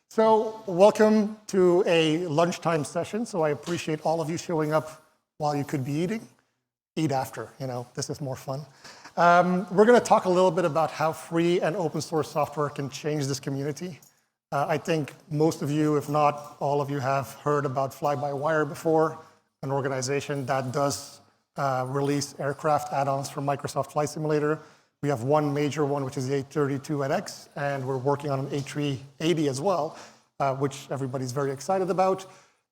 So welcome to a lunchtime session. So I appreciate all of you showing up while you could be eating. Eat after, this is more fun. We're going to talk a little bit about how free and open source software can change this community. I think most of you, if not all of you, have heard about Fly-by-Wire before, an organization that does release aircraft add-ons from Microsoft Flight Simulator. We have one major one, which is the A320nx, and we're working on an A380 as well, which everybody's very excited about.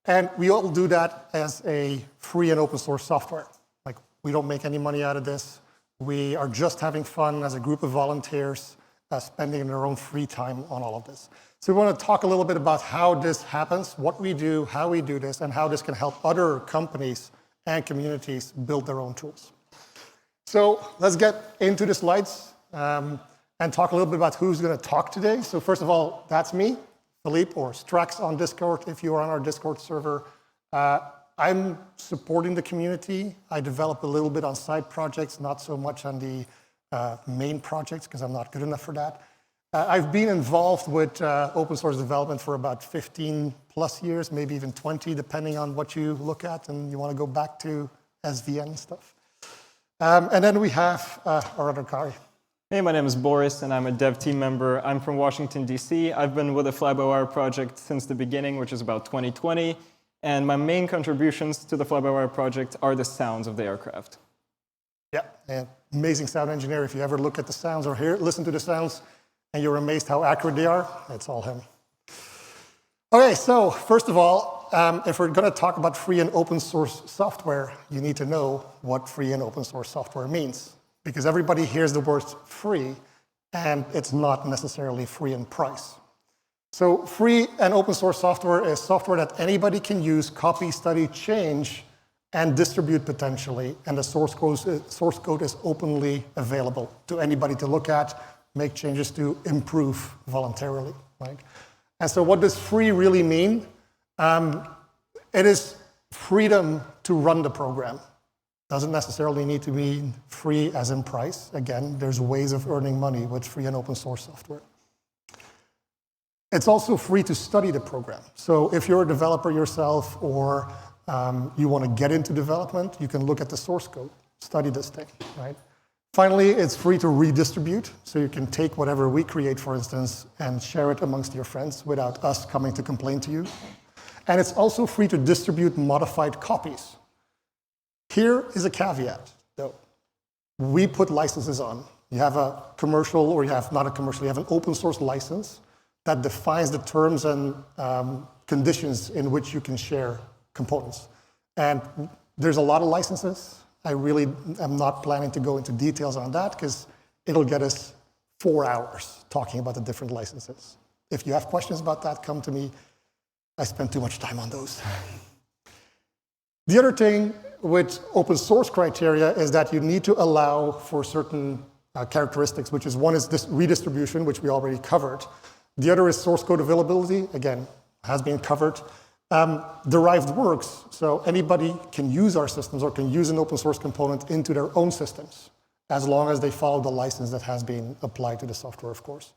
And we all do that as a free and open source software. Like, we don't make any money out of this. We are just having fun as a group of volunteers, spending their own free time on all of this. So we want to talk a little bit about how this happens, what we do, how we do this, and how this can help other companies and communities build their own tools. So let's get into the slides and talk a little bit about who's going to talk today. So first of all, that's me, Philippe, or Strax on Discord, if you are on our Discord server. I'm supporting the community. I develop a little bit on side projects, not so much on the main projects, because I'm not good enough for that. I've been involved with open source development for about 15 plus years, maybe even 20, depending on what you look at and you want to go back to SVN and stuff. And then we have our other guy. Hey, my name is Boris, and I'm a dev team member. I'm from Washington, D.C. I've been with the Fly-by-Wire project since the beginning, which is about 2020. And my main contributions to the Fly-by-Wire project are the sounds of the aircraft. Yeah, and amazing sound engineer. If you ever look at the sounds or listen to the sounds, and you're amazed how accurate they are, it's all him. OK, so first of all, if we're going to talk about free and open source software, you need to know what free and open source software means. Because everybody hears the word free, and it's not necessarily free in price. So free and open source software is software that anybody can use, copy, study, change, and distribute potentially. And the source code is openly available to anybody to look at, make changes to, improve voluntarily. Right? And so what does free really mean? It is freedom to run the program. Doesn't necessarily need to be free as in price. Again, there's ways of earning money with free and open source software. It's also free to study the program. So if you're a developer yourself or you want to get into development, you can look at the source code, study this thing, right? Finally, it's free to redistribute. So you can take whatever we create, for instance, and share it amongst your friends without us coming to complain to you. And it's also free to distribute modified copies. Here is a caveat, though. We put licenses on. You have a commercial, or you have not a commercial, you have an open source license that defines the terms and conditions in which you can share components. And there's a lot of licenses. I really am not planning to go into details on that, because it'll get us 4 hours talking about the different licenses. If you have questions about that, come to me. I spend too much time on those. The other thing with open source criteria is that you need to allow for certain characteristics, which is one is this redistribution, which we already covered. The other is source code availability, again, has been covered. Derived works, so anybody can use our systems or can use an open source component into their own systems, as long as they follow the license that has been applied to the software, of course.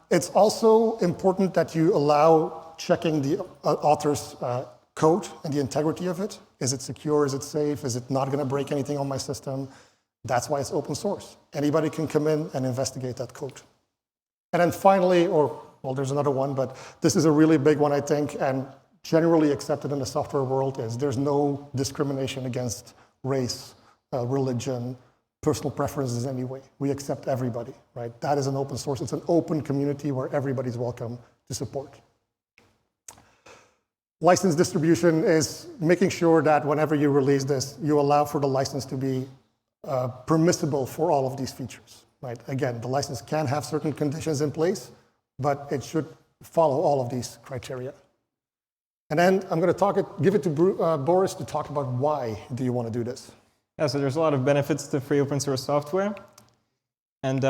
It's also important that you allow checking the author's code and the integrity of it. Is it secure? Is it safe? Is it not going to break anything on my system? That's why it's open source. Anybody can come in and investigate that code. And then finally, well, there's another one, but this is a really big one, I think, and generally accepted in the software world is there's no discrimination against race, religion, personal preferences in any way. We accept everybody, right? That is an open source. It's an open community where everybody's welcome to support. License distribution is making sure that whenever you release this, you allow for the license to be permissible for all of these features, right? Again, the license can have certain conditions in place, but it should follow all of these criteria. And then I'm going to give it to Boris to talk about why do you want to do this. Yeah, so there's a lot of benefits to free open source software. And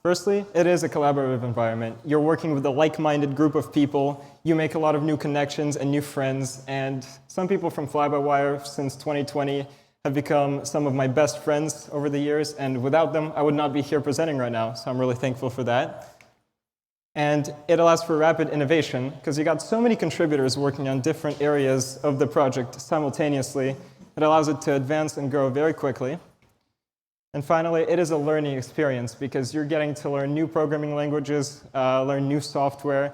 firstly, it is a collaborative environment. You're working with a like-minded group of people. You make a lot of new connections and new friends. And some people from Fly-by-Wire since 2020 have become some of my best friends over the years. And without them, I would not be here presenting right now. So I'm really thankful for that. And it allows for rapid innovation, because you got so many contributors working on different areas of the project simultaneously. It allows it to advance and grow very quickly. And finally, it is a learning experience, because you're getting to learn new programming languages, learn new software.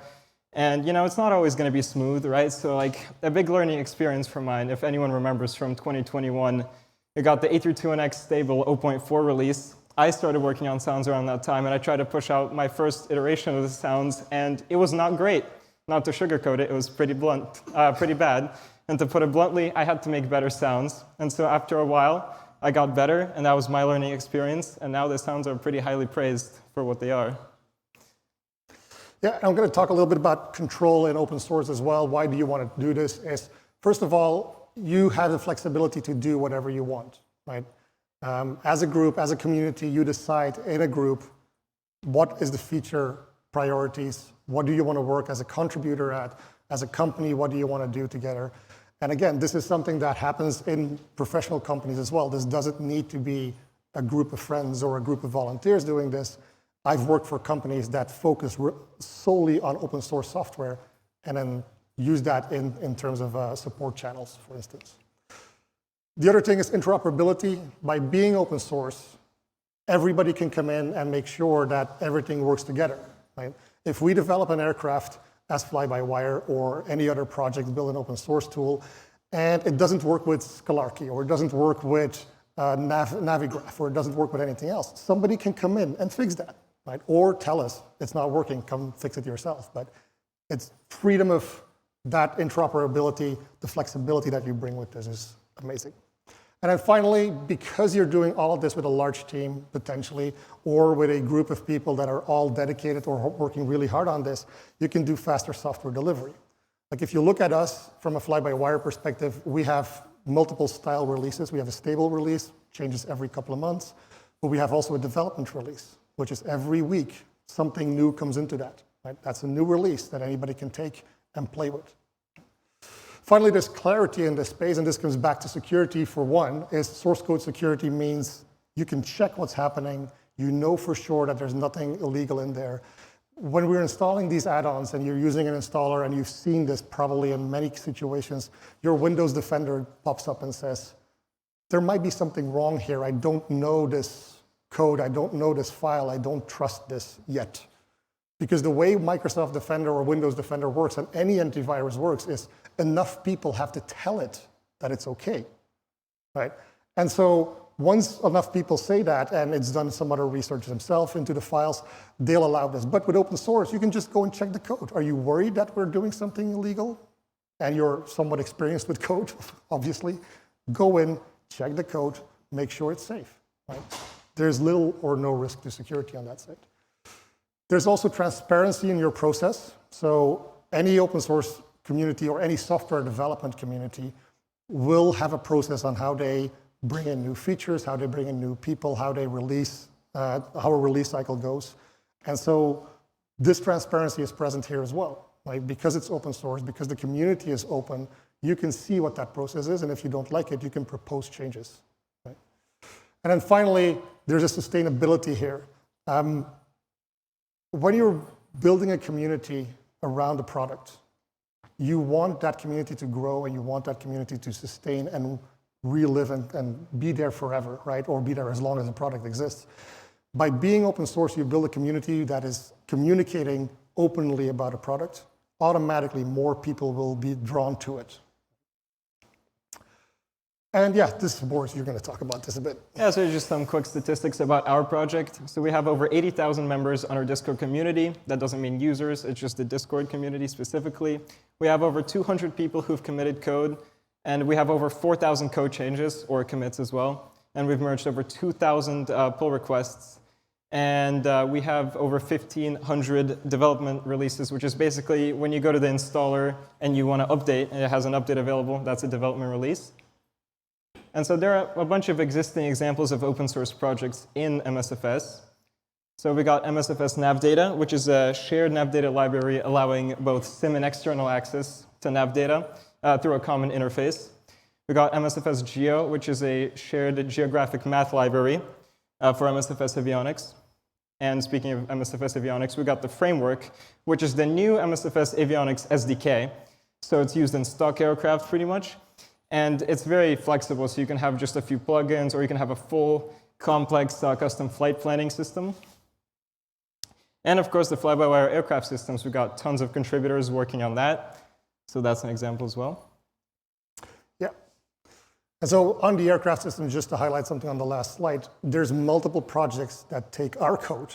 And it's not always going to be smooth, right? So like a big learning experience for mine, if anyone remembers from 2021, we got the A32NX stable 0.4 release. I started working on sounds around that time, and I tried to push out my first iteration of the sounds, and it was not great. Not to sugarcoat it, it was pretty bad. And to put it bluntly, I had to make better sounds. And so after a while, I got better, and that was my learning experience. And now the sounds are pretty highly praised for what they are. Yeah, I'm going to talk a little bit about control in open source as well. Why do you want to do this? Is first of all, you have the flexibility to do whatever you want, right? As a group, as a community, you decide in a group what is the feature priorities, what do you want to work as a contributor at, as a company, what do you want to do together. And again, this is something that happens in professional companies as well. This doesn't need to be a group of friends or a group of volunteers doing this. I've worked for companies that focus solely on open source software and then use that in terms of support channels, for instance. The other thing is interoperability. By being open source, everybody can come in and make sure that everything works together, right? If we develop an aircraft as fly-by-wire or any other project build an open source tool, and it doesn't work with Scholarkey, or it doesn't work with Navigraph, or it doesn't work with anything else, somebody can come in and fix that, right? Or tell us it's not working, come fix it yourself. But it's freedom of that interoperability, the flexibility that you bring with this is amazing. And then finally, because you're doing all of this with a large team, potentially, or with a group of people that are all dedicated or working really hard on this, you can do faster software delivery. Like if you look at us from a fly-by-wire perspective, we have multiple style releases. We have a stable release, changes every couple of months, but we have also a development release, which is every week something new comes into that, right? That's a new release that anybody can take and play with. Finally, there's clarity in this space, and this comes back to security for one, is source code security means you can check what's happening. You know for sure that there's nothing illegal in there. When we're installing these add-ons and you're using an installer, and you've seen this probably in many situations, your Windows Defender pops up and says, there might be something wrong here. I don't know this code. I don't know this file. I don't trust this yet. Because the way Microsoft Defender or Windows Defender works, and any antivirus works, is enough people have to tell it that it's okay, right? And so once enough people say that, and it's done some other research themselves into the files, they'll allow this. But with open source, you can just go and check the code. Are you worried that we're doing something illegal? And you're somewhat experienced with code, obviously. Go in, check the code, make sure it's safe, right? There's little or no risk to security on that side. There's also transparency in your process. So any open source community or any software development community will have a process on how they bring in new features, how they bring in new people, how they release, how a release cycle goes. And so this transparency is present here as well, right? Because it's open source, because the community is open, you can see what that process is, and if you don't like it, you can propose changes, right? And then finally, there's a sustainability here. When you're building a community around a product, you want that community to grow, and you want that community to sustain and relive and be there forever, right? Or be there as long as the product exists. By being open source, you build a community that is communicating openly about a product. Automatically, more people will be drawn to it. And yeah, this, Boris, you're going to talk about this a bit. Yeah, so just some quick statistics about our project. So we have over 80,000 members on our Discord community. That doesn't mean users, it's just the Discord community specifically. We have over 200 people who've committed code, and we have over 4,000 code changes or commits as well. And we've merged over 2,000 pull requests. And we have over 1,500 development releases, which is basically when you go to the installer and you want to update, and it has an update available, that's a development release. And so there are a bunch of existing examples of open source projects in MSFS. So we got MSFS NavData, which is a shared NavData library allowing both SIM and external access to NavData through a common interface. We got MSFS Geo, which is a shared geographic math library for MSFS avionics. And speaking of MSFS avionics, we got the framework, which is the new MSFS avionics SDK. So it's used in stock aircraft pretty much. And it's very flexible, so you can have just a few plugins, or you can have a full complex custom flight planning system. And of course, the fly-by-wire aircraft systems, we got tons of contributors working on that. So that's an example as well. Yeah. And so on the aircraft system, just to highlight something on the last slide, there's multiple projects that take our code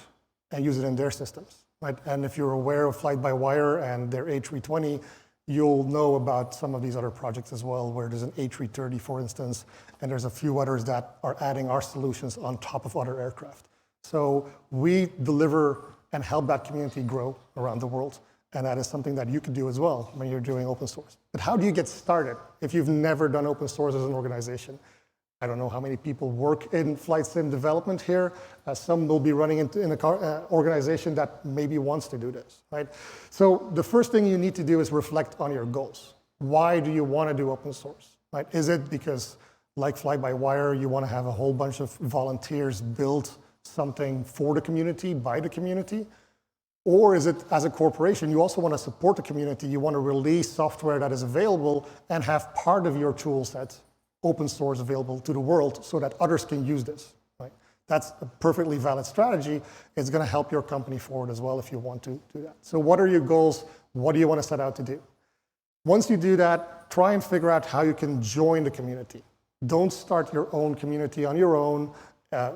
and use it in their systems, right? And if you're aware of fly-by-wire and their A320, you'll know about some of these other projects as well, where there's an A330, for instance, and there's a few others that are adding our solutions on top of other aircraft. So we deliver and help that community grow around the world. And that is something that you can do as well when you're doing open source. But how do you get started if you've never done open source as an organization? I don't know how many people work in flight sim development here. Some will be running in an organization that maybe wants to do this, right? So the first thing you need to do is reflect on your goals. Why do you want to do open source, right? Is it because, like fly-by-wire, you want to have a whole bunch of volunteers build something for the community, by the community? Or is it, as a corporation, you also want to support the community, you want to release software that is available and have part of your tool set open source available to the world so that others can use this, right? That's a perfectly valid strategy. It's going to help your company forward as well if you want to do that. So what are your goals? What do you want to set out to do? Once you do that, try and figure out how you can join the community. Don't start your own community on your own,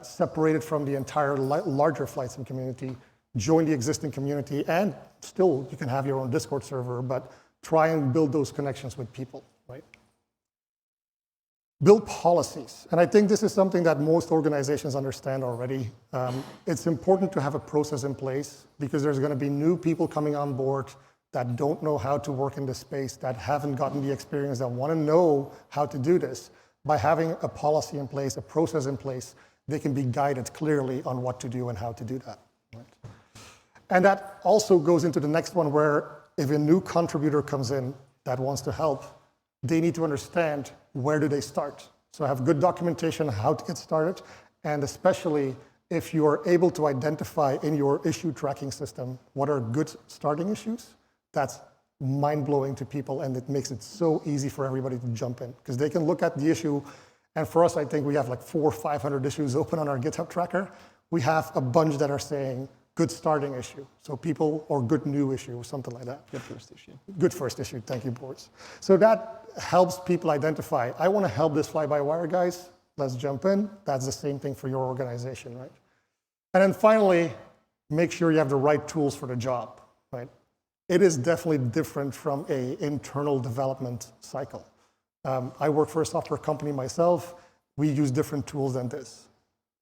separated from the entire larger flight sim community. Join the existing community, and still you can have your own Discord server, but try and build those connections with people, right? Build policies. And I think this is something that most organizations understand already. It's important to have a process in place because there's going to be new people coming on board that don't know how to work in this space, that haven't gotten the experience, that want to know how to do this. By having a policy in place, a process in place, they can be guided clearly on what to do and how to do that. Right? And that also goes into the next one, where if a new contributor comes in that wants to help, they need to understand where do they start. So have good documentation on how to get started, and especially if you are able to identify in your issue tracking system what are good starting issues, that's mind-blowing to people, and it makes it so easy for everybody to jump in, because they can look at the issue. And for us, I think we have like 400 or 500 issues open on our GitHub tracker. We have a bunch that are saying good starting issue. So people, or good new issue, or something like that. Good first issue. Good first issue, thank you, Boris. So that helps people identify, I want to help this fly-by-wire guys, let's jump in. That's the same thing for your organization, right? And then finally, make sure you have the right tools for the job, right? It is definitely different from an internal development cycle. I work for a software company myself. We use different tools than this,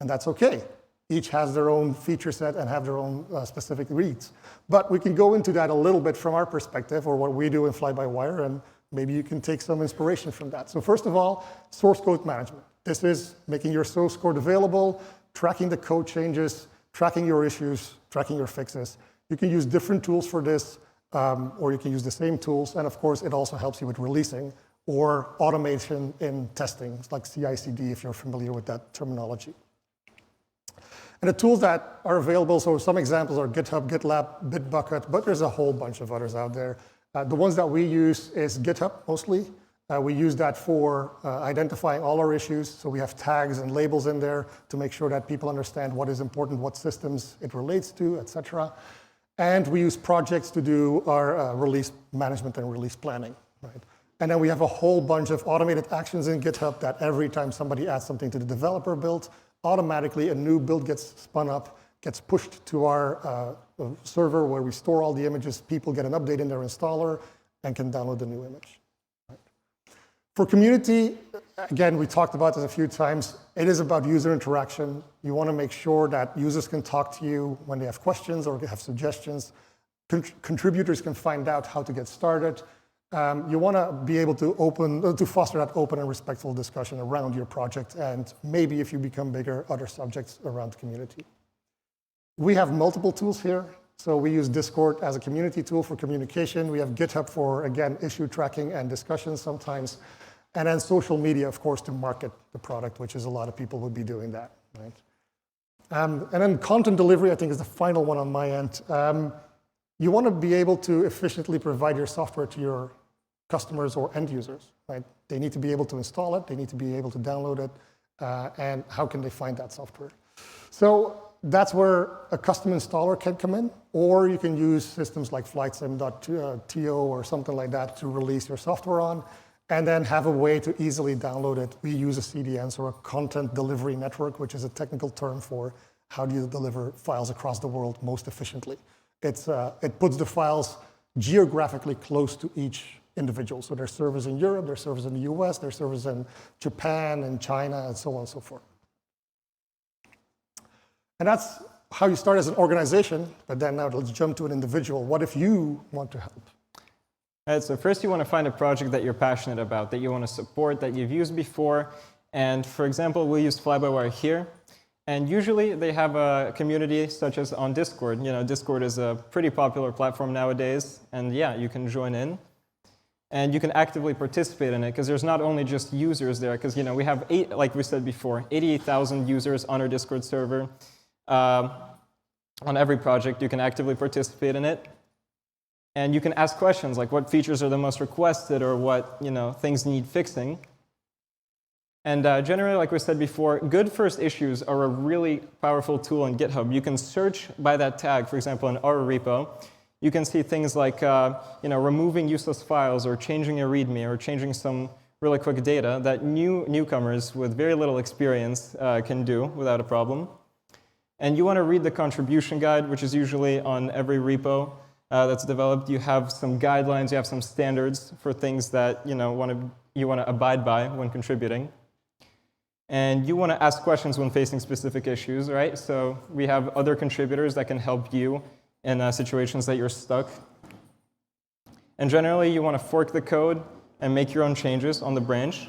and that's okay. Each has their own feature set and have their own specific needs. But we can go into that a little bit from our perspective, or what we do in fly-by-wire, and maybe you can take some inspiration from that. So first of all, source code management. This is making your source code available, tracking the code changes, tracking your issues, tracking your fixes. You can use different tools for this, or you can use the same tools. And of course, it also helps you with releasing or automation in testing, like CI/CD, if you're familiar with that terminology. And the tools that are available, so some examples are GitHub, GitLab, Bitbucket, but there's a whole bunch of others out there. The ones that we use is GitHub mostly. We use that for identifying all our issues. So we have tags and labels in there to make sure that people understand what is important, what systems it relates to, et cetera. And we use projects to do our release management and release planning, right? And then we have a whole bunch of automated actions in GitHub that every time somebody adds something to the developer build, automatically a new build gets spun up, gets pushed to our server where we store all the images. People get an update in their installer and can download the new image. Right. For community, again, we talked about this a few times. It is about user interaction. You want to make sure that users can talk to you when they have questions or have suggestions. Contributors can find out how to get started. You want to be able to foster that open and respectful discussion around your project, and maybe if you become bigger, other subjects around the community. We have multiple tools here. So we use Discord as a community tool for communication. We have GitHub for, again, issue tracking and discussions sometimes. And then social media, of course, to market the product, which is a lot of people would be doing that, right? And then content delivery, I think, is the final one on my end. You want to be able to efficiently provide your software to your customers or end users, right? They need to be able to install it. They need to be able to download it. And how can they find that software? So that's where a custom installer can come in, or you can use systems like flightsim.to or something like that to release your software on, and then have a way to easily download it. We use a CDN, or a content delivery network, which is a technical term for how do you deliver files across the world most efficiently. It puts the files geographically close to each individual. So there's servers in Europe, there's servers in the US, there's servers in Japan and China, and so on and so forth. And that's how you start as an organization, but then now let's jump to an individual. What if you want to help? All right, so first you want to find a project that you're passionate about, that you want to support, that you've used before. And for example, we use Fly-by-Wire here. And usually they have a community such as on Discord. You know, Discord is a pretty popular platform nowadays. And yeah, you can join in. And you can actively participate in it, because there's not only just users there, because we have, like we said before, 88,000 users on our Discord server. On every project, you can actively participate in it. And you can ask questions like what features are the most requested, or what things need fixing. And generally, like we said before, good first issues are a really powerful tool in GitHub. You can search by that tag, for example, in our repo. You can see things like removing useless files, or changing a README, or changing some really quick data that newcomers with very little experience can do without a problem. And you want to read the contribution guide, which is usually on every repo that's developed. You have some guidelines, you have some standards for things that you want to abide by when contributing. And you want to ask questions when facing specific issues, right? So we have other contributors that can help you in situations that you're stuck. And generally, you want to fork the code and make your own changes on the branch.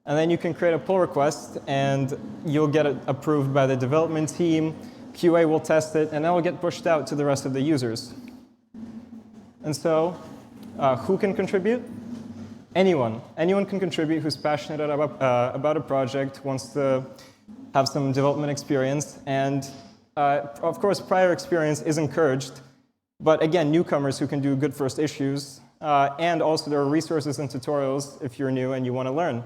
And then you can create a pull request, and you'll get it approved by the development team. QA will test it, and that will get pushed out to the rest of the users. And so who can contribute? Anyone. Anyone can contribute who's passionate about a project, wants to have some development experience. And of course, prior experience is encouraged. But again, newcomers who can do good first issues. And also, there are resources and tutorials if you're new and you want to learn.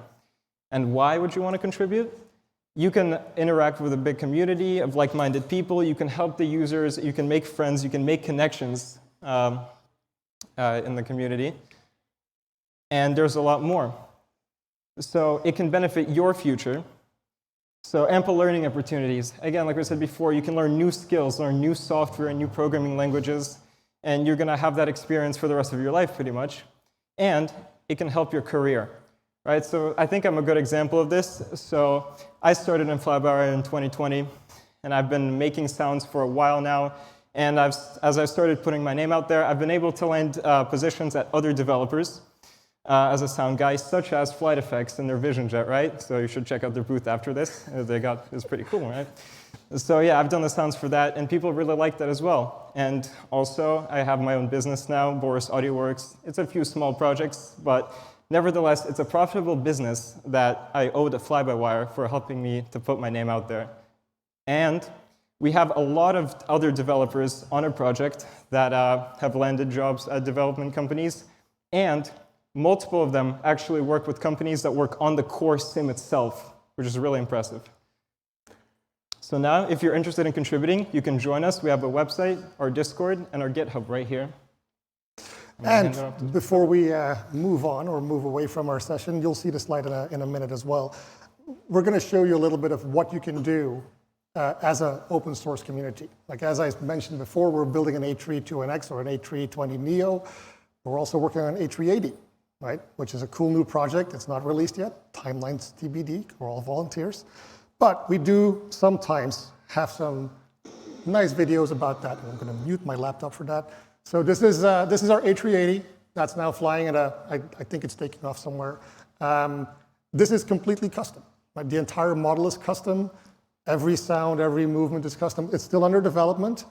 And why would you want to contribute? You can interact with a big community of like-minded people. You can help the users. You can make friends. You can make connections in the community. And there's a lot more. So it can benefit your future. So ample learning opportunities. Again, like I said before, you can learn new skills, learn new software and new programming languages. And you're going to have that experience for the rest of your life, pretty much. And it can help your career. Right? So I think I'm a good example of this. So I started in Fly-by-Wire in 2020. And I've been making sounds for a while now. And as I've started putting my name out there, I've been able to land positions at other developers. As a sound guy, such as Flight Effects and their Vision Jet, right? So you should check out their booth after this. It's pretty cool, right? So yeah, I've done the sounds for that, and people really like that as well. And also, I have my own business now, Boris AudioWorks. It's a few small projects, but nevertheless, it's a profitable business that I owe to Fly-by-Wire for helping me to put my name out there. And we have a lot of other developers on our project that have landed jobs at development companies, and multiple of them actually work with companies that work on the core sim itself, which is really impressive. So now, if you're interested in contributing, you can join us. We have a website, our Discord, and our GitHub right here. And before we move on or move away from our session, you'll see the slide in a minute as well. We're going to show you a little bit of what you can do as an open source community. Like as I mentioned before, we're building an A320X or an A320neo. We're also working on an A380. Right, which is a cool new project. It's not released yet. Timeline's TBD. We're all volunteers. But we do sometimes have some nice videos about that. I'm going to mute my laptop for that. So this is our A380. That's now flying at I think it's taking off somewhere. This is completely custom. Right? The entire model is custom. Every sound, every movement is custom. It's still under development.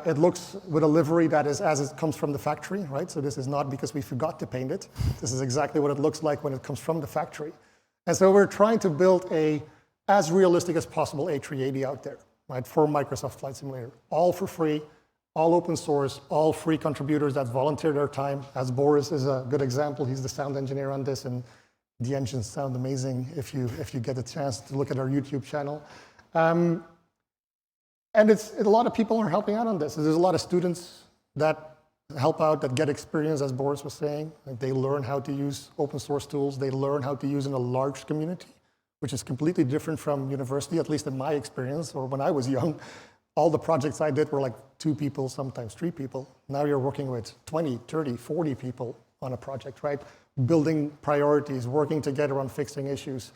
It looks with a livery that is as it comes from the factory, right? So this is not because we forgot to paint it. This is exactly what it looks like when it comes from the factory. And so we're trying to build a as realistic as possible A380 out there. right, for Microsoft Flight Simulator. All for free, all open source, all free contributors that volunteer their time. As Boris is a good example, he's the sound engineer on this, and the engines sound amazing if you get a chance to look at our YouTube channel. And a lot of people are helping out on this. There's a lot of students that help out, that get experience, as Boris was saying. Like they learn how to use open source tools. They learn how to use in a large community, which is completely different from university, at least in my experience, or when I was young. All the projects I did were like 2 people, sometimes 3 people. Now you're working with 20, 30, 40 people on a project, right? Building priorities, working together on fixing issues,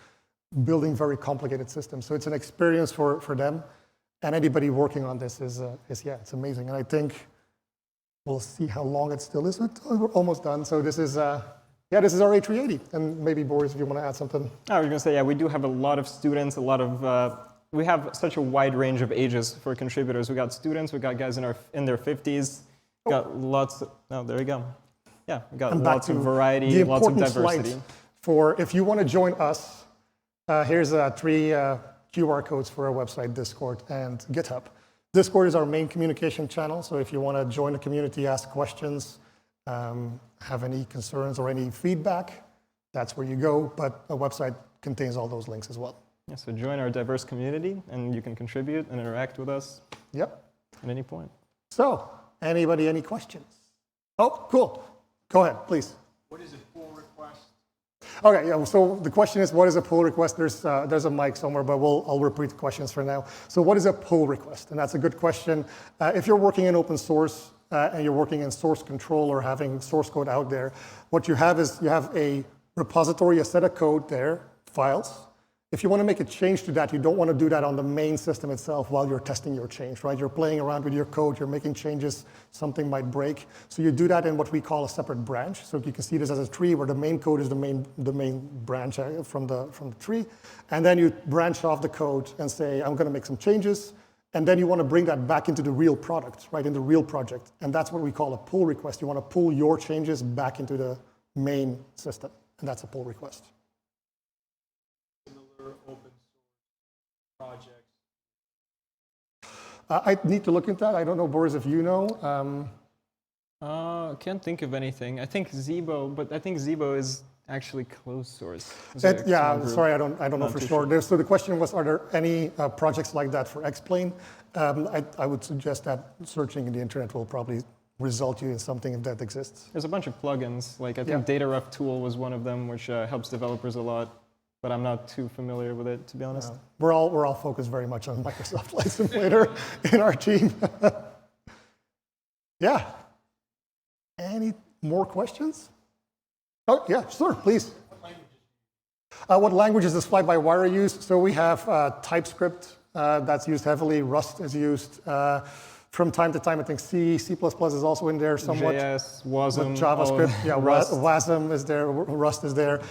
building very complicated systems. So it's an experience for them. And anybody working on this is it's amazing. And I think we'll see how long it still is. We're almost done. So this is this is our A380. And maybe, Boris, if you want to add something. I was going to say, yeah, we do have a lot of students, we have such a wide range of ages for contributors. We got students, we got guys in their 50s, got lots of, there you go. Yeah, we got lots of variety, lots of diversity. For if you want to join us, here's 3 QR codes for our website, Discord, and GitHub. Discord is our main communication channel, so if you want to join the community, ask questions, have any concerns or any feedback, that's where you go, but the website contains all those links as well. Yeah, so join our diverse community, and you can contribute and interact with us at any point. So, anybody, any questions? Oh, cool. Go ahead, please. What is a pull request? Okay, yeah, so the question is, what is a pull request? There's a mic somewhere, but I'll repeat the questions for now. So what is a pull request? And that's a good question. If you're working in open source and you're working in source control or having source code out there, what you have is you have a repository, a set of code there, files. If you want to make a change to that, you don't want to do that on the main system itself while you're testing your change, right? You're playing around with your code, you're making changes, something might break. So you do that in what we call a separate branch. So you can see this as a tree where the main code is the main branch from the tree. And then you branch off the code and say, I'm going to make some changes. And then you want to bring that back into the real product, right, in the real project. And that's what we call a pull request. You want to pull your changes back into the main system. And that's a pull request. Open source projects? I need to look into that. I don't know, Boris, if you know. Can't think of anything. I think Zebo, but I think Zebo is actually closed source. Sorry, I don't know for sure. So the question was, are there any projects like that for X-Plane? I would suggest that searching in the internet will probably result you in something if that exists. There's a bunch of plugins. Like I think DataRef Tool was one of them, which helps developers a lot. But I'm not too familiar with it, to be honest. We're all focused very much on Microsoft Flight Simulator in our team. Yeah. Any more questions? Oh, yeah, sure, please. What languages does fly-by-wire use? So we have TypeScript that's used heavily. Rust is used. From time to time, I think C++ is also in there somewhat. JS, WASM, JavaScript, Rust. WASM is there, Rust is there.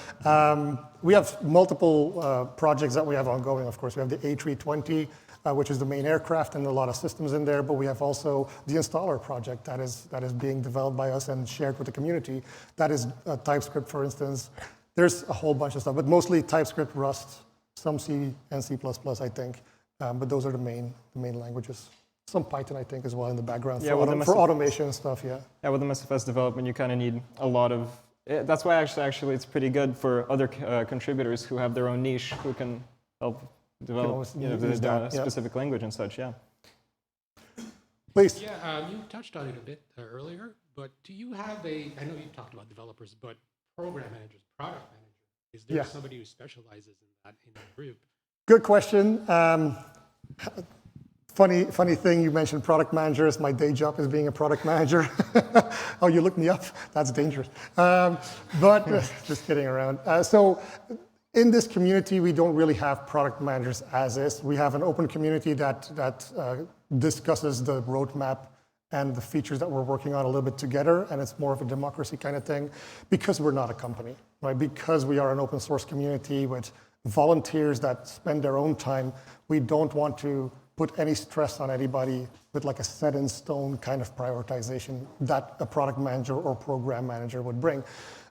We have multiple projects that we have ongoing, of course. We have the A320, which is the main aircraft, and a lot of systems in there, but we have also the installer project that is being developed by us and shared with the community. That is TypeScript, for instance. There's a whole bunch of stuff, but mostly TypeScript, Rust, some C and C++, I think. But those are the main languages. Some Python, I think, as well in the background for automation and stuff, Yeah, with MSFS development, you kind of need a lot of... That's why actually it's pretty good for other contributors who have their own niche, who can help develop a specific language and such, Please. Yeah, you touched on it a bit earlier, but do you have I know you talked about developers, but program managers, product managers, is there somebody who specializes in that group? Good question. Funny thing, you mentioned product managers. My day job is being a product manager. Oh, you looked me up? That's dangerous. But just kidding around. So in this community, we don't really have product managers as is. We have an open community that discusses the roadmap and the features that we're working on a little bit together, and it's more of a democracy kind of thing because we're not a company, right? Because we are an open source community with volunteers that spend their own time, we don't want to put any stress on anybody with like a set in stone kind of prioritization that a product manager or program manager would bring.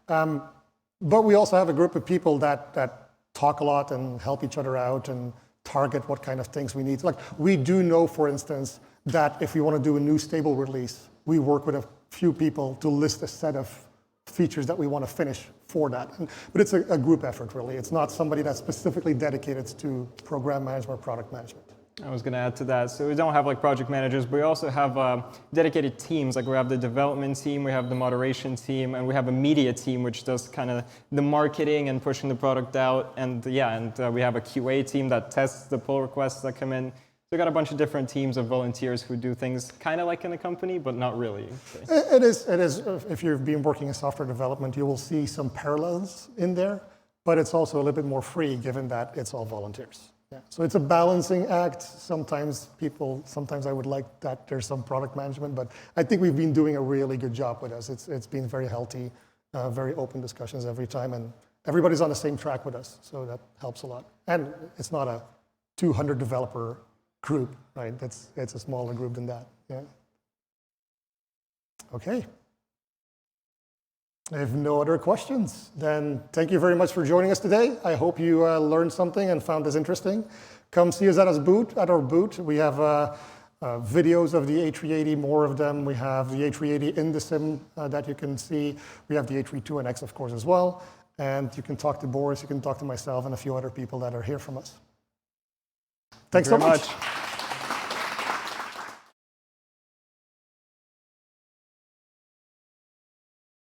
But we also have a group of people that talk a lot and help each other out and target what kind of things we need. Like we do know, for instance, that if we want to do a new stable release, we work with a few people to list a set of features that we want to finish for that. But it's a group effort, really. It's not somebody that's specifically dedicated to program management or product management. I was going to add to that. So we don't have like project managers, but we also have dedicated teams. Like we have the development team, we have the moderation team, and we have a media team, which does kind of the marketing and pushing the product out. And we have a QA team that tests the pull requests that come in. So we got a bunch of different teams of volunteers who do things kind of like in a company, but not really. It is. If you've been working in software development, you will see some parallels in there, but it's also a little bit more free given that it's all volunteers. Yeah. So it's a balancing act. Sometimes I would like that there's some product management, but I think we've been doing a really good job with us. It's been very healthy, very open discussions every time, and everybody's on the same track with us, so that helps a lot. And it's not a 200 developer group, right? It's a smaller group than that. Yeah. Okay. If no other questions, then thank you very much for joining us today. I hope you learned something and found this interesting. Come see us at our booth. We have videos of the A380, more of them. We have the A380 in the sim that you can see. We have the A320X, of course, as well. And you can talk to Boris, you can talk to myself, and a few other people that are here from us. Thanks so much.